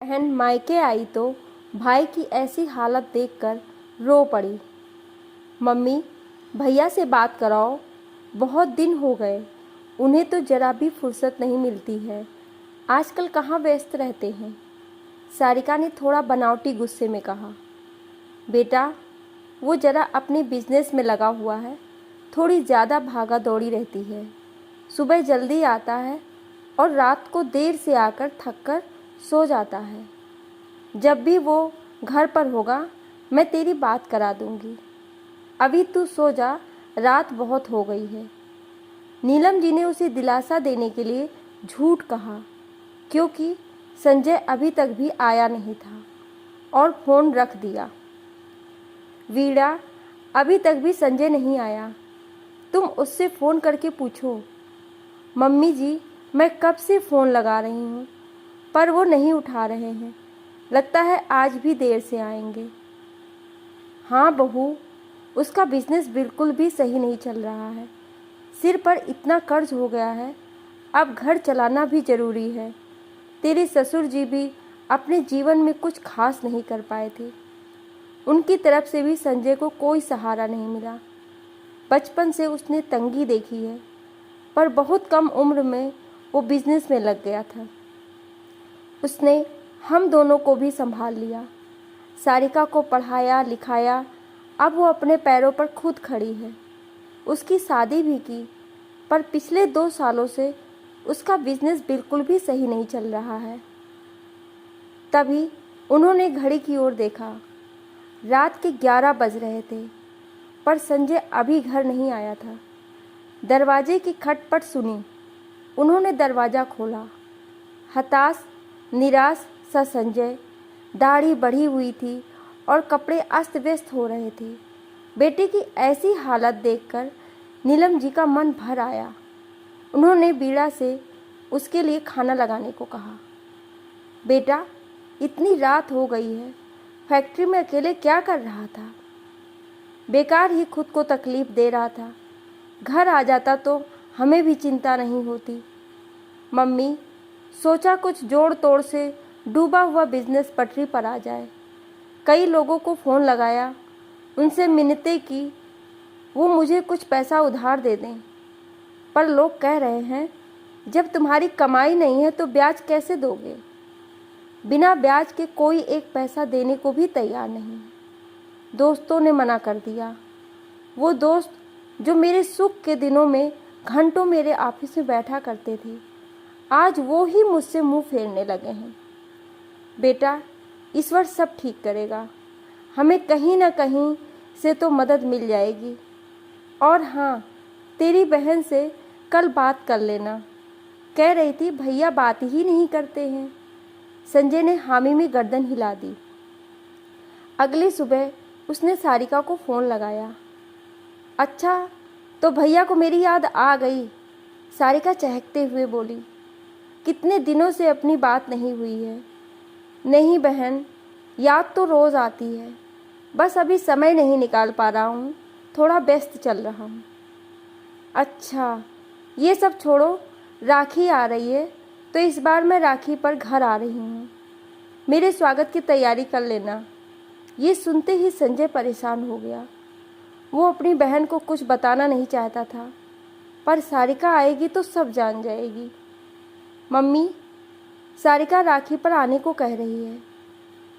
बहन मायके आई तो भाई की ऐसी हालत देखकर रो पड़ी। मम्मी, भैया से बात कराओ, बहुत दिन हो गए। उन्हें तो जरा भी फुर्सत नहीं मिलती है। आजकल कहाँ व्यस्त रहते हैं। सारिका ने थोड़ा बनावटी गुस्से में कहा। बेटा, वो जरा अपने बिजनेस में लगा हुआ है, थोड़ी ज़्यादा भागा दौड़ी रहती है। सुबह जल्दी आता है और रात को देर से आकर थक कर सो जाता है। जब भी वो घर पर होगा मैं तेरी बात करा दूंगी। अभी तू सो जा, रात बहुत हो गई है। नीलम जी ने उसे दिलासा देने के लिए झूठ कहा, क्योंकि संजय अभी तक भी आया नहीं था, और फ़ोन रख दिया। वीणा, अभी तक भी संजय नहीं आया, तुम उससे फ़ोन करके पूछो। मम्मी जी, मैं कब से फ़ोन लगा रही हूँ, पर वो नहीं उठा रहे हैं। लगता है आज भी देर से आएंगे। हाँ बहू, उसका बिजनेस बिल्कुल भी सही नहीं चल रहा है। सिर पर इतना कर्ज हो गया है, अब घर चलाना भी ज़रूरी है। तेरे ससुर जी भी अपने जीवन में कुछ खास नहीं कर पाए थे। उनकी तरफ से भी संजय को कोई सहारा नहीं मिला। बचपन से उसने तंगी देखी है, पर बहुत कम उम्र में वो बिजनेस में लग गया था। उसने हम दोनों को भी संभाल लिया, सारिका को पढ़ाया लिखाया। अब वो अपने पैरों पर खुद खड़ी है। उसकी शादी भी की, पर पिछले 2 सालों से उसका बिजनेस बिल्कुल भी सही नहीं चल रहा है। तभी उन्होंने घड़ी की ओर देखा। रात के 11 बज रहे थे, पर संजय अभी घर नहीं आया था। दरवाजे की खटपट सुनी। उन्होंने दरवाज़ा खोला। हताश निराश सा संजय, दाढ़ी बढ़ी हुई थी और कपड़े अस्त व्यस्त हो रहे थे। बेटे की ऐसी हालत देखकर नीलम जी का मन भर आया। उन्होंने वीणा से उसके लिए खाना लगाने को कहा। बेटा, इतनी रात हो गई है, फैक्ट्री में अकेले क्या कर रहा था? बेकार ही खुद को तकलीफ दे रहा था। घर आ जाता तो हमें भी चिंता नहीं होती। मम्मी, सोचा कुछ जोड़ तोड़ से डूबा हुआ बिजनेस पटरी पर आ जाए। कई लोगों को फ़ोन लगाया, उनसे मिन्नतें की वो मुझे कुछ पैसा उधार दे दें, पर लोग कह रहे हैं जब तुम्हारी कमाई नहीं है तो ब्याज कैसे दोगे? बिना ब्याज के कोई एक पैसा देने को भी तैयार नहीं। दोस्तों ने मना कर दिया। वो दोस्त जो मेरे सुख के दिनों में घंटों मेरे ऑफिस में बैठा करते थे, आज वो ही मुझसे मुंह फेरने लगे हैं। बेटा, ईश्वर सब ठीक करेगा। हमें कहीं ना कहीं से तो मदद मिल जाएगी। और हाँ, तेरी बहन से कल बात कर लेना। कह रही थी भैया बात ही नहीं करते हैं। संजय ने हामी में गर्दन हिला दी। अगली सुबह उसने सारिका को फ़ोन लगाया। अच्छा, तो भैया को मेरी याद आ गई, सारिका चहकते हुए बोली। कितने दिनों से अपनी बात नहीं हुई है। नहीं बहन, याद तो रोज़ आती है, बस अभी समय नहीं निकाल पा रहा हूँ, थोड़ा व्यस्त चल रहा हूँ। अच्छा, ये सब छोड़ो, राखी आ रही है तो इस बार मैं राखी पर घर आ रही हूँ। मेरे स्वागत की तैयारी कर लेना। ये सुनते ही संजय परेशान हो गया। वो अपनी बहन को कुछ बताना नहीं चाहता था, पर सारिका आएगी तो सब जान जाएगी। मम्मी, सारिका राखी पर आने को कह रही है,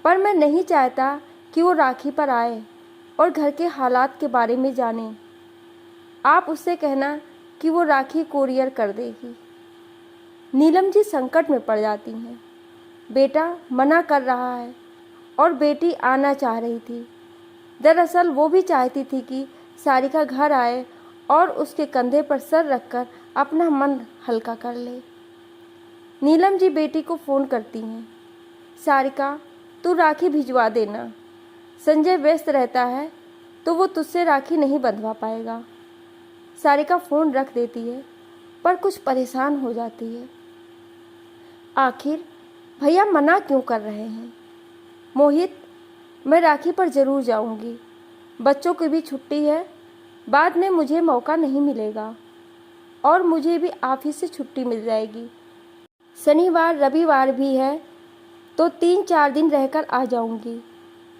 पर मैं नहीं चाहता कि वो राखी पर आए और घर के हालात के बारे में जाने। आप उससे कहना कि वो राखी कोरियर कर देगी। नीलम जी संकट में पड़ जाती हैं। बेटा मना कर रहा है और बेटी आना चाह रही थी। दरअसल वो भी चाहती थी कि सारिका घर आए और उसके कंधे पर सर रखकर अपना मन हल्का कर ले। नीलम जी बेटी को फ़ोन करती हैं। सारिका, तू राखी भिजवा देना। संजय व्यस्त रहता है तो वो तुझसे राखी नहीं बंधवा पाएगा। सारिका फ़ोन रख देती है, पर कुछ परेशान हो जाती है। आखिर भैया मना क्यों कर रहे हैं? मोहित, मैं राखी पर ज़रूर जाऊंगी। बच्चों की भी छुट्टी है, बाद में मुझे मौका नहीं मिलेगा और मुझे भी ऑफिस से छुट्टी मिल जाएगी। शनिवार रविवार भी है, तो 3-4 दिन रहकर आ जाऊंगी।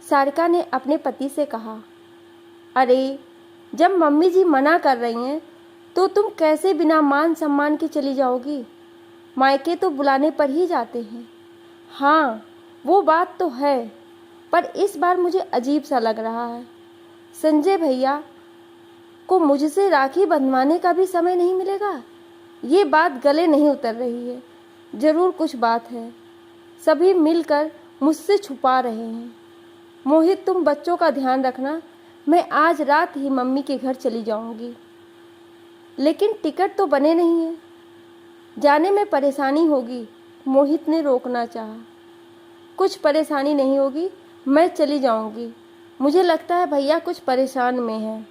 सारिका ने अपने पति से कहा। अरे, जब मम्मी जी मना कर रही हैं तो तुम कैसे बिना मान सम्मान के चली जाओगी? मायके तो बुलाने पर ही जाते हैं। हाँ, वो बात तो है, पर इस बार मुझे अजीब सा लग रहा है। संजय भैया को मुझसे राखी बंधवाने का भी समय नहीं मिलेगा। ये बात गले नहीं उतर रही है। जरूर कुछ बात है। सभी मिलकर मुझसे छुपा रहे हैं। मोहित, तुम बच्चों का ध्यान रखना। मैं आज रात ही मम्मी के घर चली जाऊंगी। लेकिन टिकट तो बने नहीं है। जाने में परेशानी होगी। मोहित ने रोकना चाहा। कुछ परेशानी नहीं होगी, मैं चली जाऊंगी। मुझे लगता है भैया कुछ परेशान में हैं।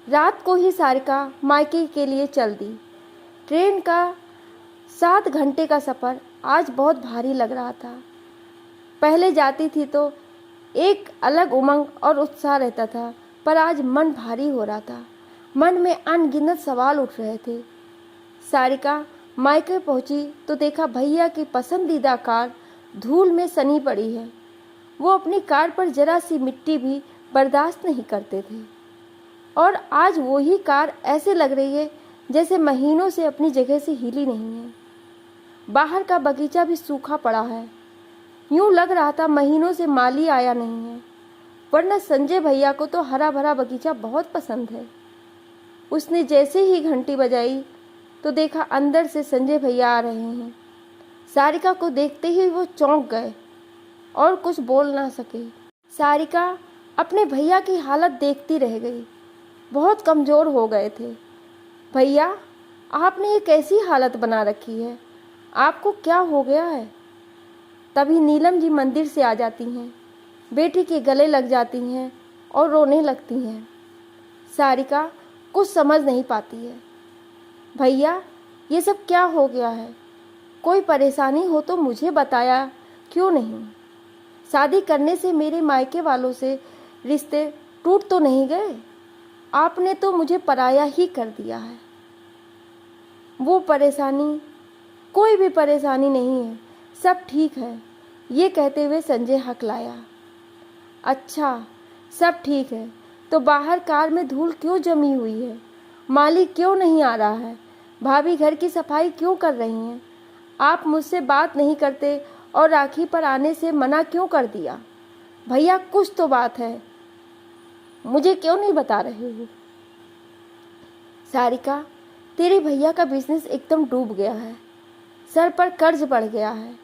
रात को ही सारिका मायके के लिए चल दी। ट्रेन का 7 घंटे का सफ़र आज बहुत भारी लग रहा था। पहले जाती थी तो एक अलग उमंग और उत्साह रहता था, पर आज मन भारी हो रहा था। मन में अनगिनत सवाल उठ रहे थे। सारिका मायके पहुंची तो देखा भैया की पसंदीदा कार धूल में सनी पड़ी है। वो अपनी कार पर जरा सी मिट्टी भी बर्दाश्त नहीं करते थे, और आज वही कार ऐसे लग रही है जैसे महीनों से अपनी जगह से हिली नहीं है। बाहर का बगीचा भी सूखा पड़ा है। यूं लग रहा था महीनों से माली आया नहीं है, वरना संजय भैया को तो हरा भरा बगीचा बहुत पसंद है। उसने जैसे ही घंटी बजाई तो देखा अंदर से संजय भैया आ रहे हैं। सारिका को देखते ही वो चौंक गए और कुछ बोल ना सके। सारिका अपने भैया की हालत देखती रह गई। बहुत कमज़ोर हो गए थे। भैया, आपने ये कैसी हालत बना रखी है? आपको क्या हो गया है? तभी नीलम जी मंदिर से आ जाती हैं, बेटी के गले लग जाती हैं और रोने लगती हैं। सारिका कुछ समझ नहीं पाती है। भैया, ये सब क्या हो गया है? कोई परेशानी हो तो मुझे बताया क्यों नहीं? शादी करने से मेरे मायके वालों से रिश्ते टूट तो नहीं गए? आपने तो मुझे पराया ही कर दिया है। वो परेशानी, कोई भी परेशानी नहीं है, सब ठीक है। ये कहते हुए संजय हकलाया। अच्छा, सब ठीक है तो बाहर कार में धूल क्यों जमी हुई है? मालिक क्यों नहीं आ रहा है? भाभी घर की सफाई क्यों कर रही हैं? आप मुझसे बात नहीं करते और राखी पर आने से मना क्यों कर दिया? भैया, कुछ तो बात है, मुझे क्यों नहीं बता रहे हो? सारिका, तेरे भैया का बिजनेस एकदम डूब गया है। सर पर कर्ज बढ़ गया है।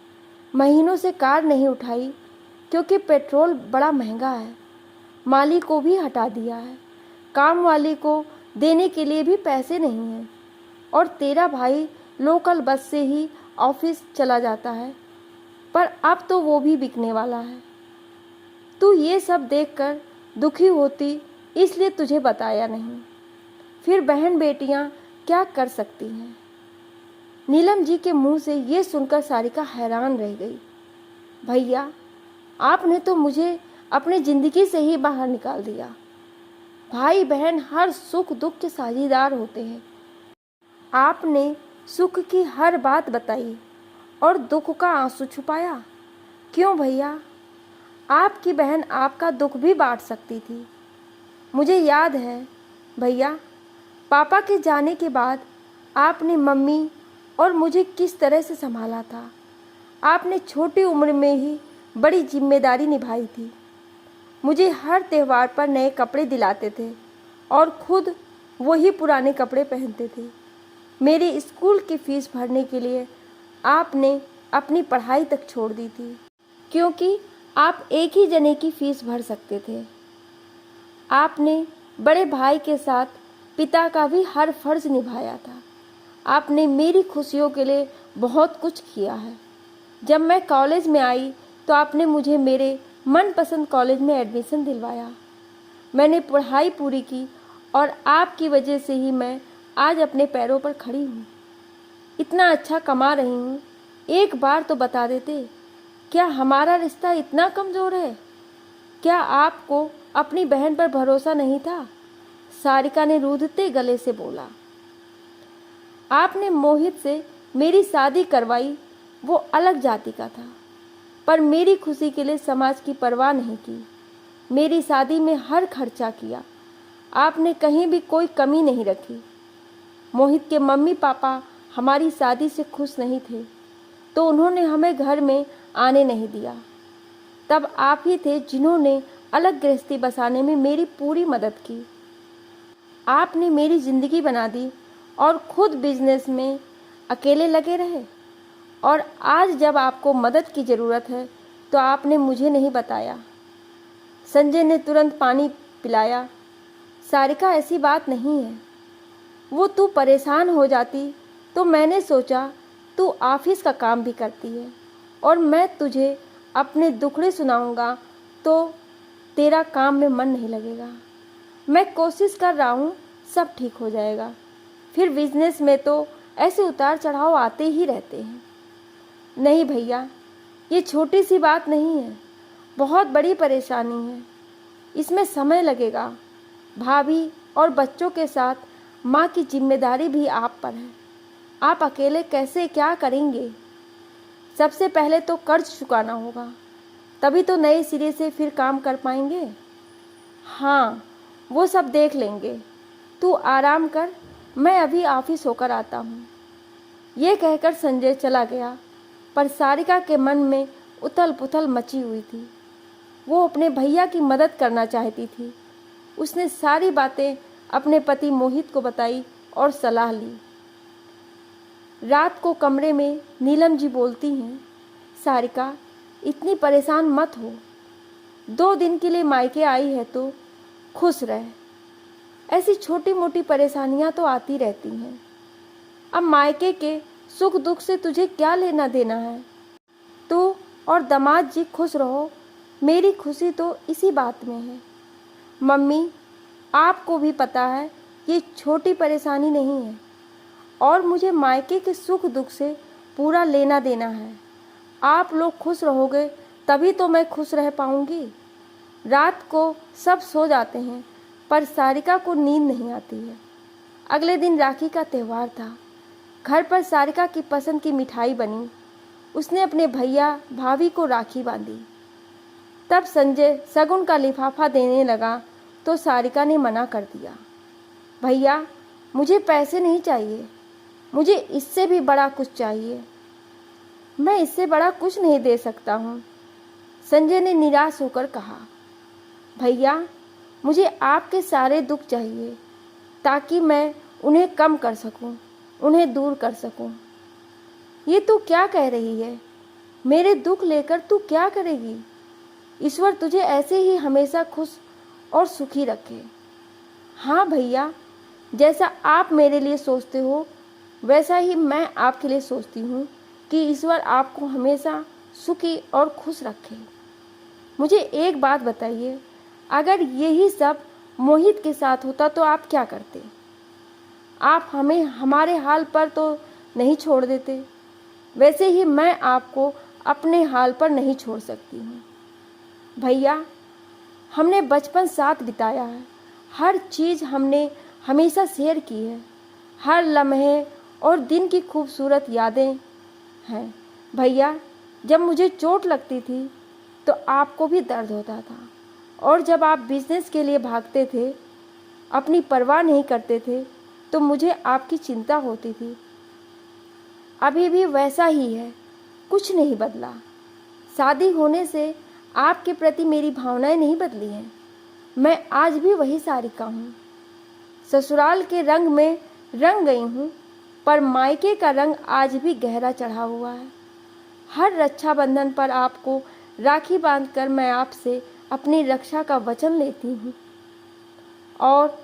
महीनों से कार नहीं उठाई क्योंकि पेट्रोल बड़ा महंगा है। माली को भी हटा दिया है। काम वाली को देने के लिए भी पैसे नहीं हैं। और तेरा भाई लोकल बस से ही ऑफिस चला जाता है, पर अब तो वो भी बिकने वाला है। तू ये सब देखकर दुखी होती, इसलिए तुझे बताया नहीं। फिर बहन बेटियां क्या कर सकती हैं? नीलम जी के मुंह से ये सुनकर सारिका हैरान रह गई। भैया, आपने तो मुझे अपनी ज़िंदगी से ही बाहर निकाल दिया। भाई बहन हर सुख दुख के साझीदार होते हैं। आपने सुख की हर बात बताई और दुख का आंसू छुपाया। क्यों भैया? आपकी बहन आपका दुख भी बांट सकती थी। मुझे याद है भैया, पापा के जाने के बाद आपने मम्मी और मुझे किस तरह से संभाला था। आपने छोटी उम्र में ही बड़ी जिम्मेदारी निभाई थी। मुझे हर त्यौहार पर नए कपड़े दिलाते थे और खुद वही पुराने कपड़े पहनते थे। मेरे स्कूल की फीस भरने के लिए आपने अपनी पढ़ाई तक छोड़ दी थी, क्योंकि आप एक ही जने की फीस भर सकते थे। आपने बड़े भाई के साथ पिता का भी हर फर्ज निभाया था। आपने मेरी खुशियों के लिए बहुत कुछ किया है। जब मैं कॉलेज में आई तो आपने मुझे मेरे मनपसंद कॉलेज में एडमिशन दिलवाया। मैंने पढ़ाई पूरी की और आपकी वजह से ही मैं आज अपने पैरों पर खड़ी हूँ। इतना अच्छा कमा रही हूँ। एक बार तो बता देते, क्या हमारा रिश्ता इतना कमज़ोर है? क्या आपको अपनी बहन पर भरोसा नहीं था? सारिका ने रूंधते गले से बोला। आपने मोहित से मेरी शादी करवाई वो अलग जाति का था, पर मेरी खुशी के लिए समाज की परवाह नहीं की। मेरी शादी में हर खर्चा किया। आपने कहीं भी कोई कमी नहीं रखी। मोहित के मम्मी पापा हमारी शादी से खुश नहीं थे, तो उन्होंने हमें घर में आने नहीं दिया। तब आप ही थे जिन्होंने अलग गृहस्थी बसाने में मेरी पूरी मदद की। आपने मेरी ज़िंदगी बना दी और खुद बिजनेस में अकेले लगे रहे। और आज जब आपको मदद की ज़रूरत है तो आपने मुझे नहीं बताया। संजय ने तुरंत पानी पिलाया। सारिका, ऐसी बात नहीं है। वो तू परेशान हो जाती तो मैंने सोचा तू ऑफिस का काम भी करती है और मैं तुझे अपने दुखड़े सुनाऊंगा तो तेरा काम में मन नहीं लगेगा। मैं कोशिश कर रहा हूँ, सब ठीक हो जाएगा। फिर बिजनेस में तो ऐसे उतार चढ़ाव आते ही रहते हैं। नहीं भैया, ये छोटी सी बात नहीं है, बहुत बड़ी परेशानी है। इसमें समय लगेगा। भाभी और बच्चों के साथ माँ की जिम्मेदारी भी आप पर है। आप अकेले कैसे क्या करेंगे? सबसे पहले तो कर्ज चुकाना होगा, तभी तो नए सिरे से फिर काम कर पाएंगे। हाँ, वो सब देख लेंगे। तू आराम कर, मैं अभी ऑफिस होकर आता हूँ। ये कहकर संजय चला गया, पर सारिका के मन में उथल पुथल मची हुई थी। वो अपने भैया की मदद करना चाहती थी। उसने सारी बातें अपने पति मोहित को बताई और सलाह ली। रात को कमरे में नीलम जी बोलती हैं, सारिका, इतनी परेशान मत हो। 2 दिन के लिए मायके आई है तो खुश रह। ऐसी छोटी मोटी परेशानियां तो आती रहती हैं। अब मायके के सुख दुख से तुझे क्या लेना देना है? तू और दामाद जी खुश रहो। मेरी खुशी तो इसी बात में है। मम्मी, आपको भी पता है ये छोटी परेशानी नहीं है और मुझे मायके के सुख दुख से पूरा लेना देना है। आप लोग खुश रहोगे तभी तो मैं खुश रह पाऊंगी। रात को सब सो जाते हैं, पर सारिका को नींद नहीं आती है। अगले दिन राखी का त्यौहार था। घर पर सारिका की पसंद की मिठाई बनी। उसने अपने भैया भाभी को राखी बांधी। तब संजय शगुन का लिफाफा देने लगा तो सारिका ने मना कर दिया। भैया, मुझे पैसे नहीं चाहिए, मुझे इससे भी बड़ा कुछ चाहिए। मैं इससे बड़ा कुछ नहीं दे सकता हूँ, संजय ने निराश होकर कहा। भैया, मुझे आपके सारे दुख चाहिए ताकि मैं उन्हें कम कर सकूं, उन्हें दूर कर सकूं। ये तू क्या कह रही है? मेरे दुख लेकर तू क्या करेगी? ईश्वर तुझे ऐसे ही हमेशा खुश और सुखी रखे। हाँ भैया, जैसा आप मेरे लिए सोचते हो वैसा ही मैं आपके लिए सोचती हूँ कि ईश्वर आपको हमेशा सुखी और खुश रखे। मुझे एक बात बताइए, अगर यही सब मोहित के साथ होता तो आप क्या करते? आप हमें हमारे हाल पर तो नहीं छोड़ देते। वैसे ही मैं आपको अपने हाल पर नहीं छोड़ सकती हूँ। भैया, हमने बचपन साथ बिताया है। हर चीज़ हमने हमेशा शेयर की है। हर लम्हे और दिन की खूबसूरत यादें हैं। भैया, जब मुझे चोट लगती थी तो आपको भी दर्द होता था, और जब आप बिजनेस के लिए भागते थे, अपनी परवाह नहीं करते थे, तो मुझे आपकी चिंता होती थी। अभी भी वैसा ही है, कुछ नहीं बदला। शादी होने से आपके प्रति मेरी भावनाएं नहीं बदली हैं। मैं आज भी वही सारिका हूँ। ससुराल के रंग में रंग गई हूँ, पर मायके का रंग आज भी गहरा चढ़ा हुआ है। हर रक्षाबंधन पर आपको राखी बांधकर मैं आपसे अपनी रक्षा का वचन लेती हूँ, और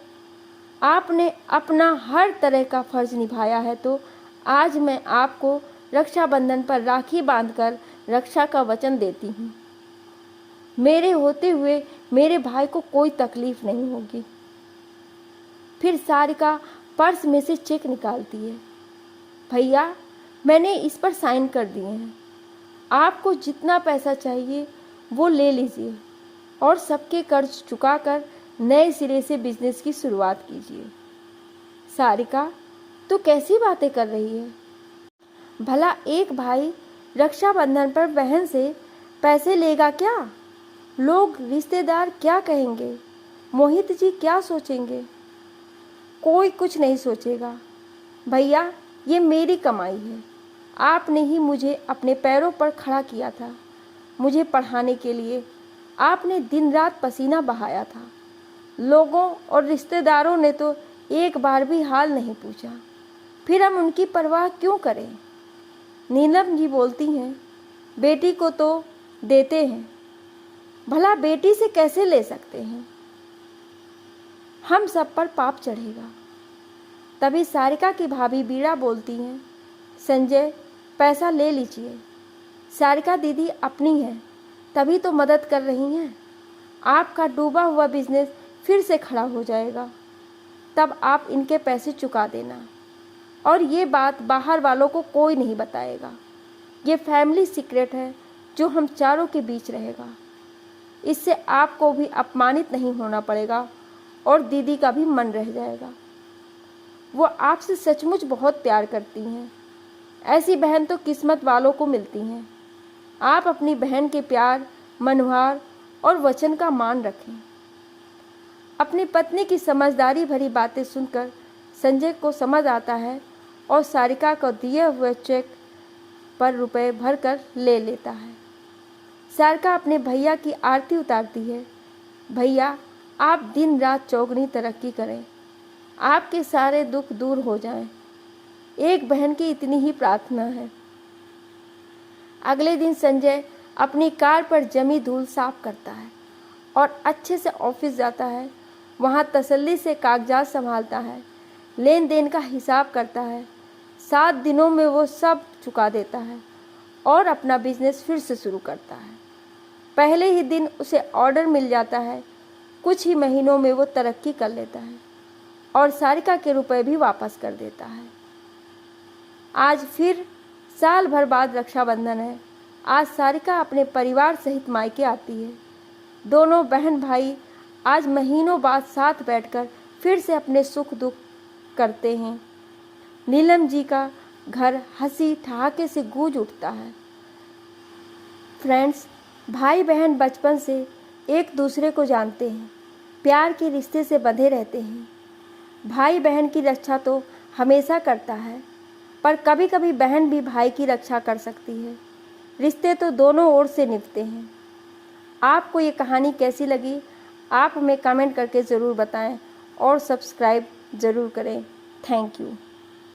आपने अपना हर तरह का फर्ज निभाया है, तो आज मैं आपको रक्षाबंधन पर राखी बांधकर रक्षा का वचन देती हूँ। मेरे होते हुए मेरे भाई को कोई तकलीफ नहीं होगी। फिर सारिका पर्स में से चेक निकालती है। भैया, मैंने इस पर साइन कर दिए हैं। आपको जितना पैसा चाहिए वो ले लीजिए और सबके कर्ज चुकाकर नए सिरे से बिजनेस की शुरुआत कीजिए। सारिका, तू कैसी बातें कर रही है? भला एक भाई रक्षाबंधन पर बहन से पैसे लेगा क्या? लोग रिश्तेदार क्या कहेंगे? मोहित जी क्या सोचेंगे? कोई कुछ नहीं सोचेगा। भैया, ये मेरी कमाई है। आपने ही मुझे अपने पैरों पर खड़ा किया था। मुझे पढ़ाने के लिए आपने दिन रात पसीना बहाया था। लोगों और रिश्तेदारों ने तो एक बार भी हाल नहीं पूछा, फिर हम उनकी परवाह क्यों करें? नीलम जी बोलती हैं, बेटी को तो देते हैं, भला बेटी से कैसे ले सकते हैं? हम सब पर पाप चढ़ेगा। तभी सारिका की भाभी बीड़ा बोलती हैं, संजय पैसा ले लीजिए। सारिका दीदी अपनी है, तभी तो मदद कर रही हैं। आपका डूबा हुआ बिजनेस फिर से खड़ा हो जाएगा, तब आप इनके पैसे चुका देना। और ये बात बाहर वालों को कोई नहीं बताएगा। ये फैमिली सीक्रेट है जो हम चारों के बीच रहेगा। इससे आपको भी अपमानित नहीं होना पड़ेगा और दीदी का भी मन रह जाएगा। वो आपसे सचमुच बहुत प्यार करती हैं। ऐसी बहन तो किस्मत वालों को मिलती हैं। आप अपनी बहन के प्यार, मनोहार और वचन का मान रखें। अपनी पत्नी की समझदारी भरी बातें सुनकर संजय को समझ आता है और सारिका को दिए हुए चेक पर रुपए भरकर ले लेता है। सारिका अपने भैया की आरती उतारती है। भैया, आप दिन रात चौगुनी तरक्की करें, आपके सारे दुख दूर हो जाएं। एक बहन की इतनी ही प्रार्थना है। अगले दिन संजय अपनी कार पर जमी धूल साफ करता है और अच्छे से ऑफिस जाता है। वहाँ तसल्ली से कागजात संभालता है, लेन देन का हिसाब करता है। 7 दिनों में वो सब चुका देता है और अपना बिजनेस फिर से शुरू करता है। पहले ही दिन उसे ऑर्डर मिल जाता है। कुछ ही महीनों में वो तरक्की कर लेता है और सारिका के रुपए भी वापस कर देता है। आज फिर साल भर बाद रक्षाबंधन है। आज सारिका अपने परिवार सहित मायके आती है। दोनों बहन भाई आज महीनों बाद साथ बैठकर फिर से अपने सुख दुख करते हैं। नीलम जी का घर हंसी ठहाके से गूंज उठता है। फ्रेंड्स, भाई बहन बचपन से एक दूसरे को जानते हैं, प्यार के रिश्ते से बंधे रहते हैं। भाई बहन की रक्षा तो हमेशा करता है, पर कभी कभी बहन भी भाई की रक्षा कर सकती है। रिश्ते तो दोनों ओर से निभते हैं। आपको ये कहानी कैसी लगी, आप हमें कमेंट करके ज़रूर बताएं और सब्सक्राइब ज़रूर करें। Thank you.